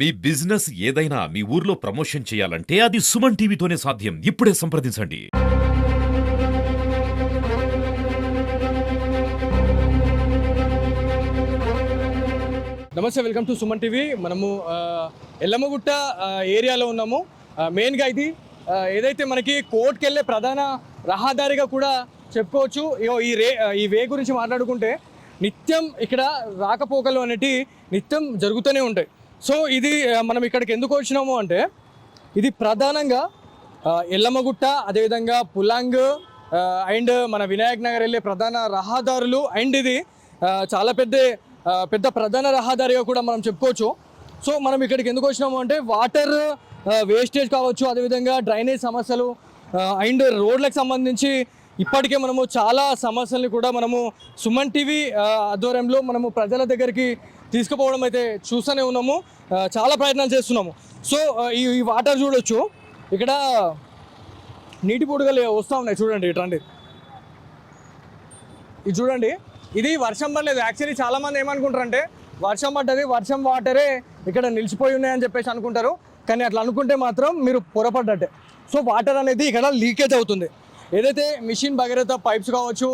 మీ business ఏదైనా మీ ఊర్లో promotion చేయాలంటే అది సుమన్ టీవీతోనే సాధ్యం. ఇప్పుడే సంప్రదించండి. నమస్తే, వెల్కమ్ టు సుమన్ టీవీ. మనము ఎల్లమ్మగుట్ట ఏరియాలో ఉన్నాము. మెయిన్గా ఇది ఏదైతే మనకి కోర్టుకి వెళ్ళే ప్రధాన రహదారిగా కూడా చెప్పుకోవచ్చు. ఈ వే గురించి మాట్లాడుకుంటే నిత్యం ఇక్కడ రాకపోకలు అనేటి నిత్యం జరుగుతూనే ఉంటాయి. సో ఇది మనం ఇక్కడికి ఎందుకు వచ్చినాము అంటే ఇది ప్రధానంగా ఎల్లమ్మగుట్ట, అదేవిధంగా పులాంగ్ అండ్ మన వినాయక్ నగర్ వెళ్ళే ప్రధాన రహదారులు. అండ్ ఇది చాలా పెద్ద ప్రధాన రహదారిగా కూడా మనం చెప్పుకోవచ్చు. సో మనం ఇక్కడికి ఎందుకు వచ్చినాము అంటే వాటర్ వేస్టేజ్ కావచ్చు, అదేవిధంగా డ్రైనేజ్ సమస్యలు అండ్ రోడ్లకు సంబంధించి ఇప్పటికే మనము చాలా సమస్యల్ని కూడా మనము సుమన్ టీవీ ఆధ్వర్యంలో మనము ప్రజల దగ్గరికి తీసుకుపోవడం అయితే చూస్తూనే ఉన్నాము. చాలా ప్రయత్నాలు చేస్తున్నాము. సో ఈ వాటర్ చూడొచ్చు, ఇక్కడ నీటి బుడగలు వస్తూ ఉన్నాయి. చూడండి, ఇట్లాంటి ఇది చూడండి. ఇది వర్షం పడలేదు. యాక్చువల్లీ చాలామంది ఏమనుకుంటారంటే వర్షం పడ్డది, వర్షం వాటరే ఇక్కడ నిలిచిపోయి ఉన్నాయని చెప్పేసి అనుకుంటారు. కానీ అట్లా అనుకుంటే మాత్రం మీరు పొరపడ్డట్టే. సో వాటర్ అనేది ఇక్కడ లీకేజ్ అవుతుంది. ఏదైతే మిషన్ భగీరథ పైప్స్ కావచ్చు,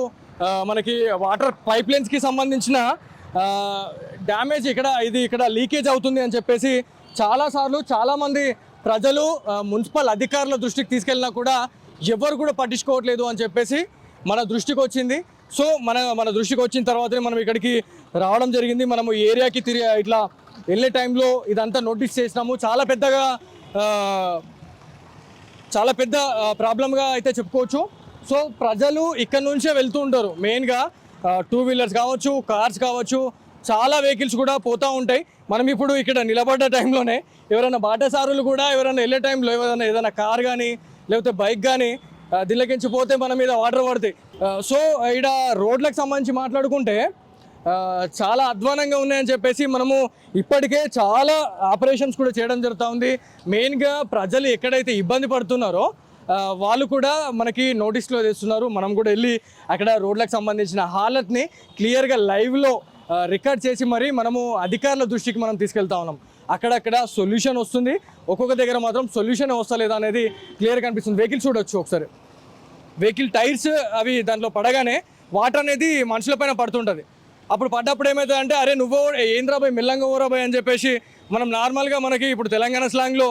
మనకి వాటర్ పైప్ లైన్స్కి సంబంధించిన డ్యామేజ్ ఇక్కడ లీకేజ్ అవుతుంది అని చెప్పేసి చాలాసార్లు చాలామంది ప్రజలు మున్సిపల్ అధికారుల దృష్టికి తీసుకెళ్ళినా కూడా ఎవరు కూడా పట్టించుకోవట్లేదు అని చెప్పేసి మన దృష్టికి వచ్చింది. సో మన దృష్టికి వచ్చిన తర్వాతనే మనం ఇక్కడికి రావడం జరిగింది. మనము ఏరియాకి ఇట్లా వెళ్ళే టైంలో ఇదంతా నోటీస్ చేసినాము. చాలా పెద్ద ప్రాబ్లంగా అయితే చెప్పుకోవచ్చు. సో ప్రజలు ఇక్కడ నుంచే వెళ్తూ ఉంటారు. మెయిన్గా 2 వీలర్స్ కావచ్చు, కార్స్ కావచ్చు, చాలా వెహికల్స్ కూడా పోతూ ఉంటాయి. మనం ఇప్పుడు ఇక్కడ నిలబడ్డ టైంలోనే ఎవరైనా బాటసారులు కూడా ఎవరైనా వెళ్ళే టైంలో ఏదైనా కార్ కానీ లేకపోతే బైక్ కానీ దిల్లకించి పోతే మన మీద వాటర్ పడతాయి. సో ఇక్కడ రోడ్లకు సంబంధించి మాట్లాడుకుంటే చాలా అధ్వానంగా ఉన్నాయని చెప్పేసి మనము ఇప్పటికే చాలా ఆపరేషన్స్ కూడా చేయడం జరుగుతూ ఉంది. మెయిన్గా ప్రజలు ఎక్కడైతే ఇబ్బంది పడుతున్నారో వాళ్ళు కూడా మనకి నోటీస్లో తెస్తున్నారు. మనం కూడా వెళ్ళి అక్కడ రోడ్లకు సంబంధించిన హాలత్ని క్లియర్గా లైవ్లో రికార్డ్ చేసి మరి మనము అధికారుల దృష్టికి మనం తీసుకెళ్తా ఉన్నాం. అక్కడక్కడ సొల్యూషన్ వస్తుంది, ఒక్కొక్క దగ్గర మాత్రం సొల్యూషన్ వస్తలేదు అనేది క్లియర్గా కనిపిస్తుంది. వెహికల్ చూడొచ్చు ఒకసారి, వెహికల్ టైర్స్ అవి దాంట్లో పడగానే వాటర్ అనేది మనుషులపైన పడుతుంటుంది. అప్పుడు పడ్డప్పుడు ఏమవుతుంది అంటే అరే నువ్వు ఏంద్రాబాయ్ మెల్లంగా ఊరాబాయ్ అని చెప్పేసి మనం నార్మల్గా మనకి ఇప్పుడు తెలంగాణ స్లాంగ్లో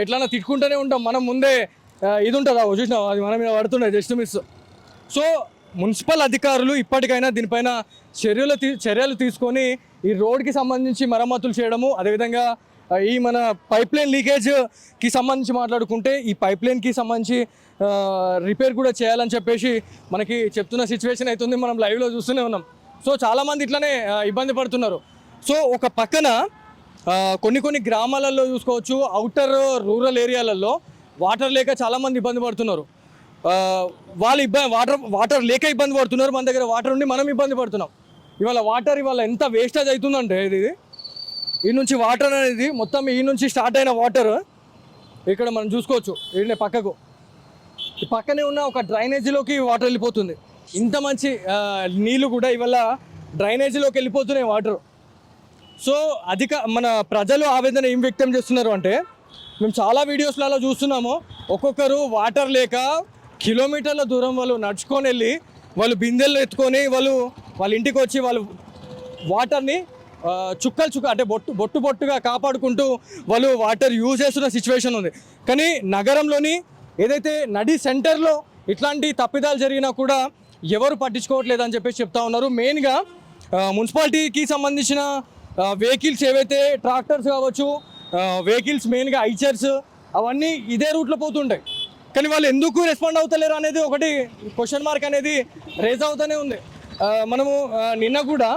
ఎట్లన్నా తిట్టుకుంటూనే ఉంటాం. మనం ముందే ఇది ఉంటుందా చూసినావు, అది మన మీద పడుతుండే జస్ట్ మిస్. సో మున్సిపల్ అధికారులు ఇప్పటికైనా దీనిపైన చర్యలు తీసుకొని ఈ రోడ్కి సంబంధించి మరమ్మతులు చేయడము, అదేవిధంగా ఈ మన పైప్ లైన్ లీకేజ్కి సంబంధించి మాట్లాడుకుంటే ఈ పైప్ లైన్కి సంబంధించి రిపేర్ కూడా చేయాలని చెప్పేసి మనకి చెప్తున్న సిచ్యువేషన్ అవుతుంది. మనం లైవ్లో చూస్తూనే ఉన్నాం. సో చాలామంది ఇట్లనే ఇబ్బంది పడుతున్నారు. సో ఒక పక్కన కొన్ని గ్రామాలలో చూసుకోవచ్చు, అవుటర్ రూరల్ ఏరియాలలో వాటర్ లేక చాలామంది ఇబ్బంది పడుతున్నారు. వాళ్ళు వాటర్ లేక ఇబ్బంది పడుతున్నారు. మన దగ్గర వాటర్ ఉండి మనం ఇబ్బంది పడుతున్నాం. ఇవాళ ఎంత వేస్టేజ్ అవుతుందంటే ఇది ఈ నుంచి వాటర్ అనేది మొత్తం ఈ నుంచి స్టార్ట్ అయిన వాటర్ ఇక్కడ మనం చూసుకోవచ్చు. ఈ పక్కనే ఉన్న ఒక డ్రైనేజీలోకి వాటర్ వెళ్ళిపోతుంది. ఇంత మంచి నీళ్ళు కూడా ఇవాళ డ్రైనేజీలోకి వెళ్ళిపోతున్నాయి వాటర్. సో మన ప్రజలు ఆవేదన ఏం వ్యక్తం చేస్తున్నారు అంటే మేము చాలా వీడియోస్లలో చూస్తున్నాము, ఒక్కొక్కరు వాటర్ లేక కిలోమీటర్ల దూరం వాళ్ళు నడుచుకొని వెళ్ళి వాళ్ళు బిందెలు ఎత్తుకొని వాళ్ళ ఇంటికి వచ్చి వాళ్ళు వాటర్ని చుక్కలు అంటే బొట్టుగా కాపాడుకుంటూ వాళ్ళు వాటర్ యూజ్ చేస్తున్న సిచ్యువేషన్ ఉంది. కానీ నగరంలోని ఏదైతే నడి సెంటర్లో ఇట్లాంటి తప్పిదాలు జరిగినా కూడా ఎవరు పట్టించుకోవట్లేదు అని చెప్పేసి చెప్తా ఉన్నారు. మెయిన్గా మున్సిపాలిటీకి సంబంధించిన వెహికల్స్ ఏవైతే ట్రాక్టర్స్ కావచ్చు, వెహికల్స్ మెయిన్గా ఐచర్స్ అవన్నీ ఇదే రూట్లో పోతుంటాయి. కానీ వాళ్ళు ఎందుకు రెస్పాండ్ అవుతలేరు అనేది ఒకటి క్వశ్చన్ మార్క్ అనేది రేజ్ అవుతూనే ఉంది. మనము నిన్న కూడా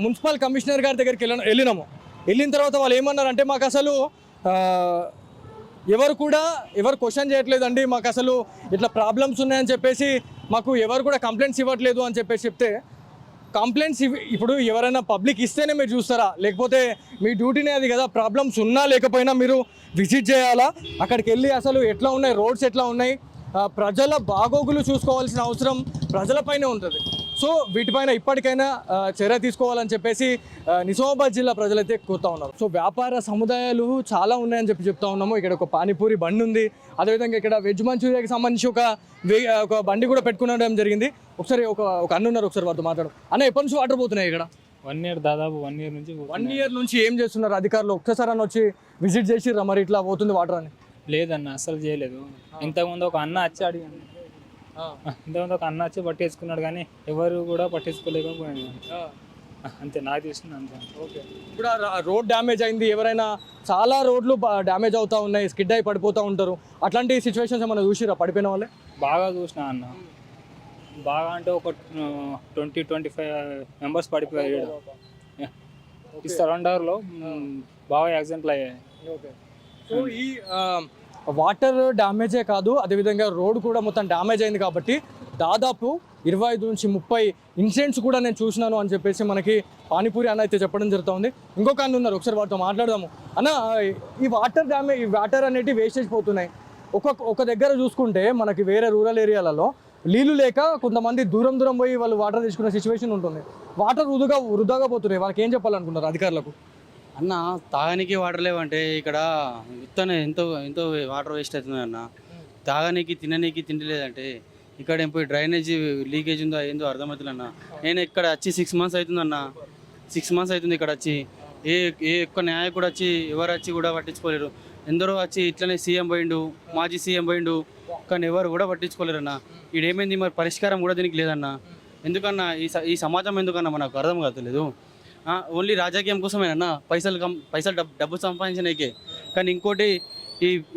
మున్సిపల్ కమిషనర్ గారి దగ్గరికి వెళ్ళిన తర్వాత వాళ్ళు ఏమన్నారంటే మాకు అసలు ఎవరు క్వశ్చన్ చేయట్లేదండి, మాకు అసలు ఇట్లా ప్రాబ్లమ్స్ ఉన్నాయని చెప్పేసి మాకు ఎవరు కూడా కంప్లైంట్స్ ఇవ్వట్లేదు అని చెప్పేసి చెప్తే, కంప్లైంట్స్ ఇప్పుడు ఎవరైనా పబ్లిక్ ఇస్తేనే మీరు చూస్తారా, లేకపోతే మీ డ్యూటీనే అది కదా. ప్రాబ్లమ్స్ ఉన్నా లేకపోయినా మీరు విజిట్ చేయాలా, అక్కడికి వెళ్ళి అసలు ఎట్లా ఉన్నాయి, రోడ్స్ ఎట్లా ఉన్నాయి, ప్రజల బాగోగులు చూసుకోవాల్సిన అవసరం ప్రజలపైనే ఉంటుంది. సో వీటిపైన ఇప్పటికైనా చర్య తీసుకోవాలని చెప్పేసి నిజామాబాద్ జిల్లా ప్రజలైతే కోరుతా ఉన్నారు. సో వ్యాపార సముదాయాలు చాలా ఉన్నాయని చెప్తా ఉన్నాము. ఇక్కడ ఒక పానీపూరి బండి ఉంది, అదేవిధంగా ఇక్కడ వెజ్ మంచూరియాకి సంబంధించి ఒక బండి కూడా పెట్టుకునడం జరిగింది. ఒకసారి ఒక అన్న ఉన్నారు, ఒకసారి వారితో మాట్లాడు. అన్న, ఎప్పటి నుంచి వాటర్ పోతున్నాయి ఇక్కడ? 1 year, దాదాపు 1 year నుంచి 1 year నుంచి ఏం చేస్తున్నారు అధికారులు? ఒక్కసారి అని వచ్చి విజిట్ చేసిర్రా మరి ఇట్లా పోతుంది వాటర్ అని? లేదన్న, అసలు చేయలేదు. ఇంతకుముందు ఒక అన్న వచ్చి అడిగాను, ఇంతకుముందు ఒక అన్న వచ్చి పట్టేసుకున్నాడు, కానీ ఎవరు కూడా పట్టేసుకోలేకపోయాడు. అంతే, నాకు తెలిసింది అంతే. ఓకే, ఇప్పుడు రోడ్ డ్యామేజ్ అయింది, ఎవరైనా చాలా రోడ్లు డ్యామేజ్ అవుతా ఉన్నాయి, స్కిడ్ అయి పడిపోతూ ఉంటారు. అట్లాంటి సిచ్యువేషన్స్ ఏమైనా చూసిరా పడిపోయిన వాళ్ళే? బాగా చూసిన అన్న, బాగా అంటే ఒక 20-25 మెంబర్స్ పడిపోయారు. ఈ సరౌండర్లో బాగా యాక్సిడెంట్లు అయ్యాయి. సో ఈ వాటర్ డ్యామేజే కాదు, అదేవిధంగా రోడ్ కూడా మొత్తం డ్యామేజ్ అయింది కాబట్టి దాదాపు 25 నుంచి 30 ఇన్సిడెంట్స్ కూడా నేను చూసినాను అని చెప్పేసి మనకి పానీపూరి అన్న అయితే చెప్పడం జరుగుతుంది. ఇంకొక అన్న ఉన్నారు, ఒకసారి వారితో మాట్లాడదాము. అన్న, ఈ వాటర్ అనేటివి వేస్టేజ్ పోతున్నాయి. ఒక దగ్గర చూసుకుంటే మనకి వేరే రూరల్ ఏరియాలలో నీళ్లు లేక కొంతమంది దూరం పోయి వాళ్ళు వాటర్ తీసుకునే సిచ్యువేషన్ ఉంటుంది. వాటర్ వృధాగా పోతున్నాయి. వాళ్ళకి ఏం చెప్పాలనుకుంటారు అధికారులకు? అన్న, తాగడానికి వాటర్ లేవంటే ఇక్కడ మొత్తాన్ని ఎంతో వాటర్ వేస్ట్ అవుతుంది అన్న. తాగడానికి తిననీకి తిండి లేదంటే ఇక్కడ ఏం పోయి డ్రైనేజీ లీకేజ్ ఉందో ఏందో అర్థమవుతుంది అన్న. నేను ఇక్కడ వచ్చి 6 months అవుతుంది అన్న. 6 months అవుతుంది ఇక్కడ వచ్చి. ఏ ఒక్క నాయకుడు వచ్చి ఎవరు వచ్చి కూడా పట్టించుకోలేరు. ఎందరో వచ్చి ఇట్లనే సీఎం పోయిండు, మాజీ సీఎం పోయిండు, కానీ ఎవరు కూడా పట్టించుకోలేరు అన్న. ఈడేమైంది మరి పరిష్కారం కూడా దీనికి లేదన్న. ఎందుకన్నా ఈ సమాజం ఎందుకన్నా మనకు అర్థం కావట్లేదు. ఓన్లీ రాజకీయం కోసమేనన్నా, పైసలు డబ్బు సంపాదించడానికే. కానీ ఇంకోటి,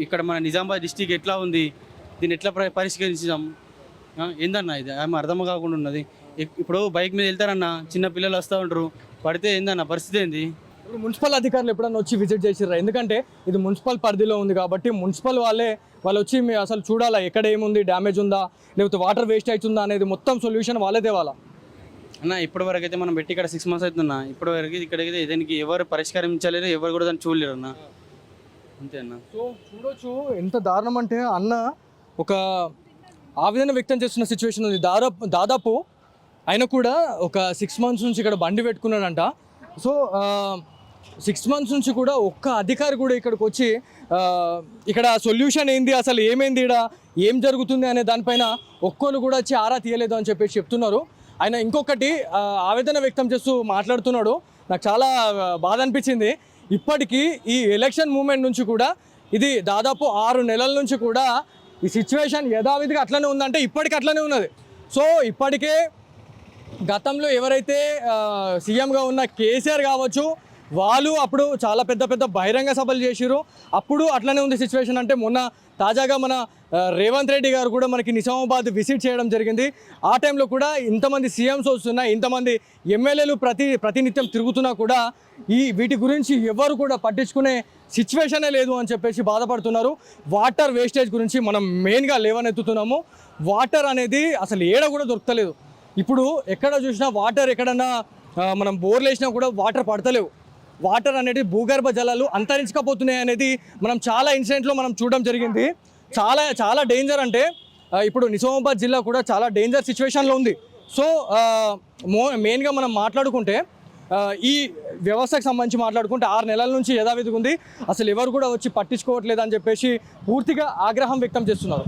ఇక్కడ మన నిజామాబాద్ డిస్టిక్ ఎట్లా ఉంది, దీన్ని ఎట్లా పరిష్కరించాం ఏందన్నా, ఇది ఆమె అర్థం కాకుండా ఉన్నది. ఇప్పుడు బైక్ మీద వెళ్తారన్నా, చిన్న పిల్లలు వస్తూ ఉంటారు, పడితే ఏందన్న పరిస్థితి ఏంది? ఇప్పుడు మున్సిపల్ అధికారులు ఎప్పుడన్నా వచ్చి విజిట్ చేసిర్రా? ఎందుకంటే ఇది మున్సిపల్ పరిధిలో ఉంది కాబట్టి మున్సిపల్ వాళ్ళు వచ్చి మీరు అసలు చూడాలా, ఎక్కడ ఏముంది, డ్యామేజ్ ఉందా, లేకపోతే వాటర్ వేస్ట్ అవుతుందా అనేది మొత్తం సొల్యూషన్ వాళ్ళే తేవాలా అన్న. ఇప్పటివరకు అయితే మనం పెట్టి ఇక్కడ 6 months అవుతుందన్న. ఇప్పటివరకు ఇక్కడికి దీనికి ఎవరు పరిష్కరించలేరు, ఎవరు కూడా దాన్ని చూడలేరు అన్న. అంతే అన్న. సో చూడొచ్చు ఎంత దారుణం అంటే అన్న ఒక ఆవేదన వ్యక్తం చేస్తున్న సిచ్యువేషన్ ఉంది. దాదాపు ఆయన కూడా ఒక 6 months నుంచి ఇక్కడ బండి పెట్టుకున్నాడంట. సో 6 months నుంచి కూడా ఒక్క అధికారి కూడా ఇక్కడికి వచ్చి ఇక్కడ సొల్యూషన్ ఏంది, అసలు ఏమైంది, ఇక్కడ ఏం జరుగుతుంది అనే దానిపైన ఒక్కరు కూడా వచ్చి ఆరా తీయలేదు అని చెప్పేసి చెప్తున్నారు. ఆయన ఇంకొకటి ఆవేదన వ్యక్తం చేస్తూ మాట్లాడుతున్నాడు. నాకు చాలా బాధ అనిపించింది. ఇప్పటికీ ఈ ఎలక్షన్ మూమెంట్ నుంచి కూడా ఇది దాదాపు 6 నెలల నుంచి కూడా ఈ సిచ్యువేషన్ యథావిధిగా అట్లనే ఉందంటే ఇప్పటికీ అట్లనే ఉన్నది. సో ఇప్పటికే గతంలో ఎవరైతే సీఎంగా ఉన్న కేసీఆర్ కావచ్చు, వాళ్ళు అప్పుడు చాలా పెద్ద బహిరంగ సభలు చేసిరు, అప్పుడు అట్లనే ఉంది సిచ్యువేషన్. అంటే మొన్న తాజాగా మన రేవంత్ రెడ్డి గారు కూడా మనకి నిజామాబాద్ విజిట్ చేయడం జరిగింది. ఆ టైంలో కూడా ఇంతమంది సీఎంస్ వస్తున్నా, ఇంతమంది ఎమ్మెల్యేలు ప్రతినిత్యం తిరుగుతున్నా కూడా వీటి గురించి ఎవరు కూడా పట్టించుకునే సిచ్యువేషనే లేదు అని చెప్పేసి బాధపడుతున్నారు. వాటర్ వేస్టేజ్ గురించి మనం మెయిన్గా లేవనెత్తుతున్నాము. వాటర్ అనేది అసలు ఏడ కూడా దొరకలేదు. ఇప్పుడు ఎక్కడ చూసినా వాటర్, ఎక్కడన్నా మనం బోర్లు వేసినా కూడా వాటర్ పడతలేవు. వాటర్ అనేది భూగర్భ జలాలు అంతరించకపోతున్నాయి అనేది మనం చాలా ఇన్సిడెంట్లో మనం చూడడం జరిగింది. చాలా డేంజర్. అంటే ఇప్పుడు నిజామాబాద్ జిల్లా కూడా చాలా డేంజర్ సిచ్యువేషన్లో ఉంది. సో మెయిన్గా మనం మాట్లాడుకుంటే ఈ వ్యవస్థకు సంబంధించి మాట్లాడుకుంటే 6 నెలల నుంచి యథావిధిగా ఉంది. అసలు ఎవరు కూడా వచ్చి పట్టించుకోవట్లేదు అని చెప్పేసి పూర్తిగా ఆగ్రహం వ్యక్తం చేస్తున్నారు.